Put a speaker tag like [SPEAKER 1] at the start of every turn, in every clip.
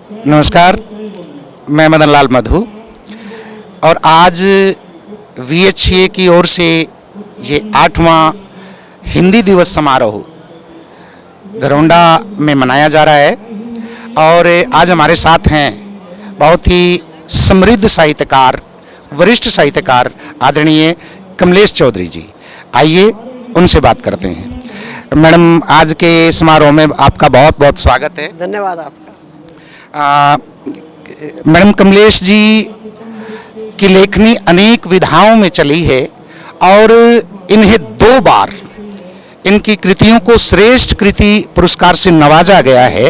[SPEAKER 1] नमस्कार, मैं मदन लाल मधु और आज VHA की ओर से ये 8वां हिंदी दिवस समारोह घरौंडा में मनाया जा रहा है और आज हमारे साथ हैं बहुत ही समृद्ध साहित्यकार, वरिष्ठ साहित्यकार आदरणीय कमलेश चौधरी जी। आइए उनसे बात करते हैं। मैडम, आज के समारोह में आपका बहुत बहुत स्वागत है।
[SPEAKER 2] धन्यवाद आपका।
[SPEAKER 1] मैडम, कमलेश जी की लेखनी अनेक विधाओं में चली है और इन्हें 2 बार इनकी कृतियों को श्रेष्ठ कृति पुरस्कार से नवाजा गया है।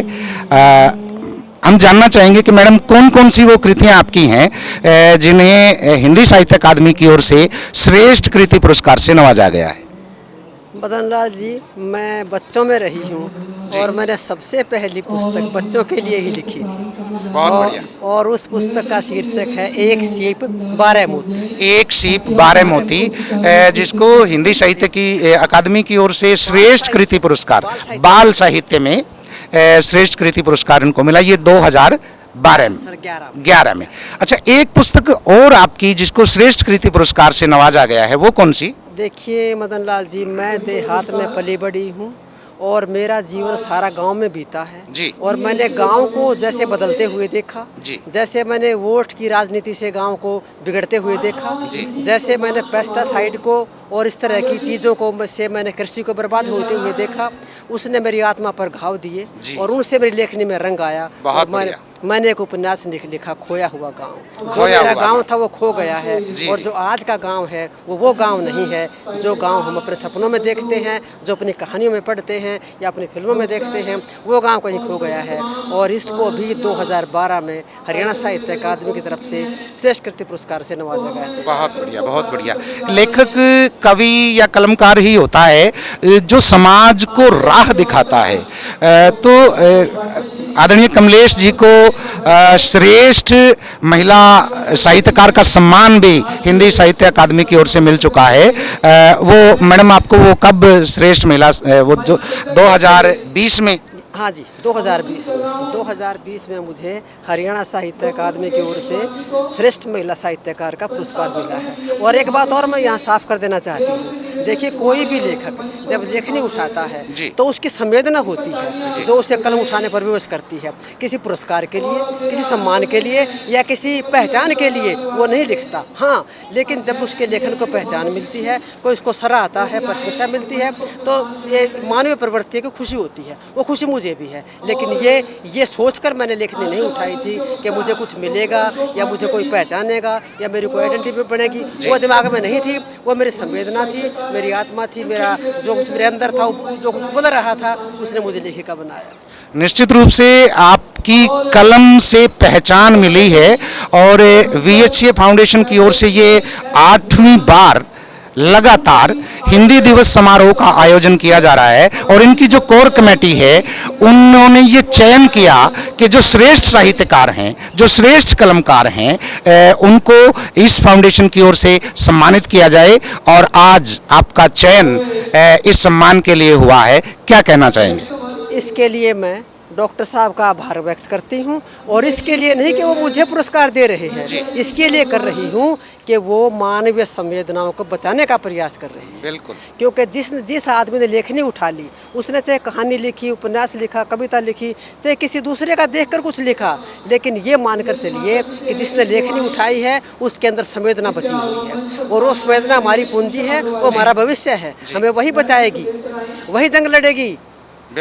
[SPEAKER 1] हम जानना चाहेंगे कि मैडम कौन कौन सी वो कृतियां आपकी हैं जिन्हें हिंदी साहित्य अकादमी की ओर से श्रेष्ठ कृति पुरस्कार से नवाजा गया है।
[SPEAKER 2] मदन लाल जी, मैं बच्चों में रही हूँ और मैंने सबसे पहली पुस्तक बच्चों के लिए ही लिखी थी।
[SPEAKER 1] बहुत बढ़िया।
[SPEAKER 2] और उस पुस्तक का शीर्षक है एक सीप 12 मोती।
[SPEAKER 1] एक सीप 12 मोती, जिसको हिंदी साहित्य की अकादमी की ओर से श्रेष्ठ कृति पुरस्कार बाल साहित्य में श्रेष्ठ कृति पुरस्कार इनको मिला। ये 2012 में 11 में। अच्छा, एक पुस्तक और आपकी जिसको श्रेष्ठ कृति पुरस्कार से नवाजा गया है, वो कौन सी?
[SPEAKER 2] देखिए मदन लाल जी, मैं देहात में पली बड़ी हूँ और मेरा जीवन सारा गांव में बीता है
[SPEAKER 1] जी।
[SPEAKER 2] और मैंने गांव को जैसे बदलते हुए देखा
[SPEAKER 1] जी।
[SPEAKER 2] जैसे मैंने वोट की राजनीति से गांव को बिगड़ते हुए देखा
[SPEAKER 1] जी।
[SPEAKER 2] जैसे मैंने पेस्टिसाइड को और इस तरह की चीज़ों को से मैंने कृषि को बर्बाद होते हुए देखा। उसने मेरी आत्मा पर घाव दिए और उनसे मेरी लेखनी में रंग आया।
[SPEAKER 1] बहुत
[SPEAKER 2] मैंने एक उपन्यास लिखा, खोया हुआ गांव। जो मेरा गांव था वो खो गया है और जो आज का गांव है वो गांव नहीं है जो गांव हम अपने सपनों में देखते हैं, जो अपनी कहानियों में पढ़ते हैं या अपनी फिल्मों में देखते हैं, वो गांव कहीं खो गया है। और इसको भी 2012 में हरियाणा साहित्य अकादमी की तरफ से श्रेष्ठ कृति पुरस्कार से नवाजा गया है।
[SPEAKER 1] बहुत बढ़िया, बहुत बढ़िया। लेखक, कवि या कलमकार ही होता है जो समाज को राह दिखाता है। तो आदरणीय कमलेश जी को श्रेष्ठ महिला साहित्यकार का सम्मान भी हिंदी साहित्य अकादमी की ओर से मिल चुका है। वो मैडम, आपको वो कब श्रेष्ठ महिला, वो जो 2020 में?
[SPEAKER 2] हाँ जी, 2020 में मुझे हरियाणा साहित्य अकादमी की ओर से श्रेष्ठ महिला साहित्यकार का पुरस्कार मिला है। और एक बात और मैं यहाँ साफ कर देना चाहती हूँ। देखिए, कोई भी लेखक जब लेखनी उठाता है तो उसकी संवेदना होती है जो उसे कलम उठाने पर विवश करती है। किसी पुरस्कार के लिए, किसी सम्मान के लिए या किसी पहचान के लिए वो नहीं लिखता। हाँ, लेकिन जब उसके लेखन को पहचान मिलती है, कोई उसको सराहता है, प्रशंसा मिलती है, तो ये मानवीय प्रवृत्ति की खुशी होती है। वो खुशी मुझे भी है, लेकिन ये सोचकर मैंने लेखनी नहीं उठाई थी कि मुझे कुछ मिलेगा या मुझे कोई पहचानेगा या मेरी कोई आइडेंटिटी बनेगी। वो दिमाग में नहीं थी, वो मेरी संवेदना थी, मेरी आत्मा थी, मेरा जो कुछ मेरे अंदर था, जो कुछ बोल रहा था, उसने मुझे लेखिका बनाया।
[SPEAKER 1] निश्चित रूप से आपकी कलम से पहचान मिली है और VHA फाउंडेशन की ओर से ये 8वीं बार लगातार हिंदी दिवस समारोह का आयोजन किया जा रहा है। और इनकी जो कोर कमेटी है, उन्होंने ये चयन किया कि जो श्रेष्ठ साहित्यकार हैं, जो श्रेष्ठ कलमकार हैं, उनको इस फाउंडेशन की ओर से सम्मानित किया जाए। और आज आपका चयन इस सम्मान के लिए हुआ है। क्या कहना चाहेंगे?
[SPEAKER 2] इसके लिए मैं डॉक्टर साहब का आभार व्यक्त करती हूँ और इसके लिए नहीं कि वो मुझे पुरस्कार दे रहे हैं, इसके लिए कर रही हूँ कि वो मानवीय संवेदनाओं को बचाने का प्रयास कर रहे हैं।
[SPEAKER 1] बिल्कुल।
[SPEAKER 2] क्योंकि जिस आदमी ने लेखनी उठा ली, उसने चाहे कहानी लिखी, उपन्यास लिखा, कविता लिखी, चाहे किसी दूसरे का देखकर कुछ लिखा, लेकिन ये मानकर चलिए कि जिसने लेखनी उठाई है उसके अंदर संवेदना बची हुई है और वो संवेदना हमारी पूंजी है, वो हमारा भविष्य है। हमें वही बचाएगी, वही जंग लड़ेगी,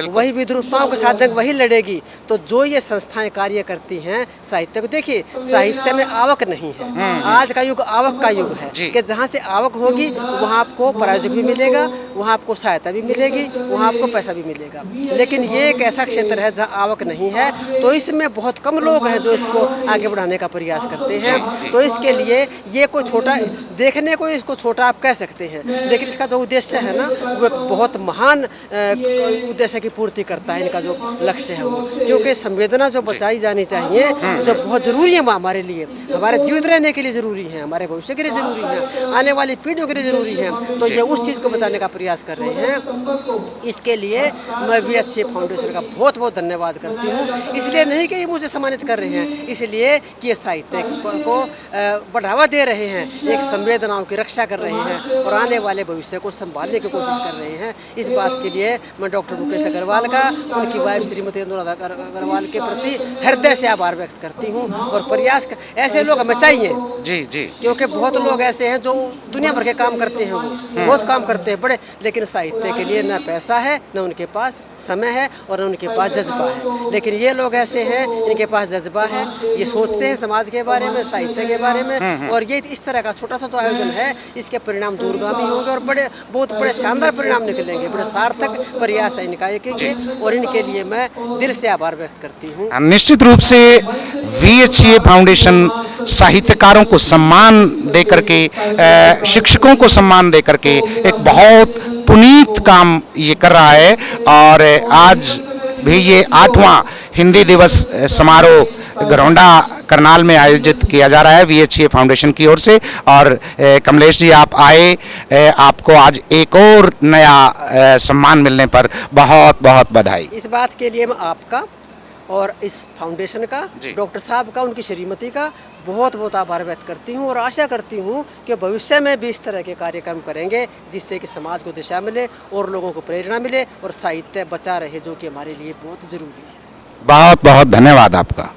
[SPEAKER 2] वही विद्रुपताओं के साथ जंग वही लड़ेगी। तो जो ये संस्थाएं कार्य करती हैं साहित्य को, देखिए साहित्य में आवक नहीं है। आज का युग आवक का युग है कि जहाँ से आवक होगी वहाँ आपको प्रायोजक भी मिलेगा, वहाँ आपको सहायता भी मिलेगी, वहाँ आपको पैसा भी मिलेगा। लेकिन ये एक ऐसा क्षेत्र है जहाँ आवक नहीं है, तो इसमें बहुत कम लोग हैं जो इसको आगे बढ़ाने का प्रयास करते हैं। तो इसके लिए ये कोई छोटा, देखने को इसको छोटा आप कह सकते हैं, लेकिन इसका जो उद्देश्य है ना, वो एक बहुत महान उद्देश्य उद्देश्य की पूर्ति करता है, इनका जो लक्ष्य है वो, क्योंकि संवेदना जो बचाई जानी चाहिए, जो बहुत जरूरी है हमारे लिए, हमारे जीवित रहने के लिए जरूरी है, हमारे भविष्य के लिए जरूरी है, आने वाली पीढ़ियों के लिए जरूरी है, तो ये उस चीज़ को बचाने का प्रयास कर रहे हैं। इसके लिए मैं VHCF फाउंडेशन का बहुत बहुत धन्यवाद करती हूँ। इसलिए नहीं कि ये मुझे सम्मानित कर रहे हैं, इसलिए कि ये साहित्य को बढ़ावा दे रहे हैं, एक संवेदनाओं की रक्षा कर रहे हैं और आने वाले भविष्य को संभालने की कोशिश कर रहे हैं। इस बात के लिए मैं डॉक्टर मुकेश अग्रवाल का, उनकी वाइफ श्रीमती अनुराधा अग्रवाल के प्रति हृदय से आभार व्यक्त करती हूँ। और प्रयास ऐसे लोग हमें चाहिए
[SPEAKER 1] जी जी,
[SPEAKER 2] क्योंकि बहुत लोग ऐसे हैं जो दुनिया भर के काम करते हैं, वो बहुत काम करते हैं बड़े, लेकिन साहित्य के लिए न पैसा है, न उनके पास समय है और न उनके पास जज्बा है। लेकिन ये लोग ऐसे हैं, इनके पास जज्बा है, ये सोचते हैं समाज के बारे में, साहित्य के बारे में, और ये इस तरह का छोटा सा जो आयोजन है, इसके परिणाम दूरगामी होंगे और बहुत बड़े शानदार परिणाम निकलेंगे। बड़े सार्थक प्रयास है इनका और इनके लिए मैं दिल से आभार व्यक्त करती हूँ।
[SPEAKER 1] निश्चित रूप से VHCF फाउंडेशन साहित्यकारों को सम्मान दे करके, शिक्षकों को सम्मान दे करके एक बहुत पुनीत काम ये कर रहा है। और आज भी ये 8वां हिंदी दिवस समारोह घरौंडा करनाल में आयोजित किया जा रहा है VHCF फाउंडेशन की ओर से। और कमलेश जी, आप आए, आपको आज एक और नया सम्मान मिलने पर बहुत बहुत बधाई।
[SPEAKER 2] इस बात के लिए मैं आपका और इस फाउंडेशन का, डॉक्टर साहब का, उनकी श्रीमती का बहुत बहुत आभार व्यक्त करती हूँ और आशा करती हूँ कि भविष्य में भी इस तरह के कार्यक्रम करेंगे, जिससे कि समाज को दिशा मिले और लोगों को प्रेरणा मिले और साहित्य बचा रहे, जो कि हमारे लिए बहुत ज़रूरी है।
[SPEAKER 1] बहुत बहुत धन्यवाद आपका।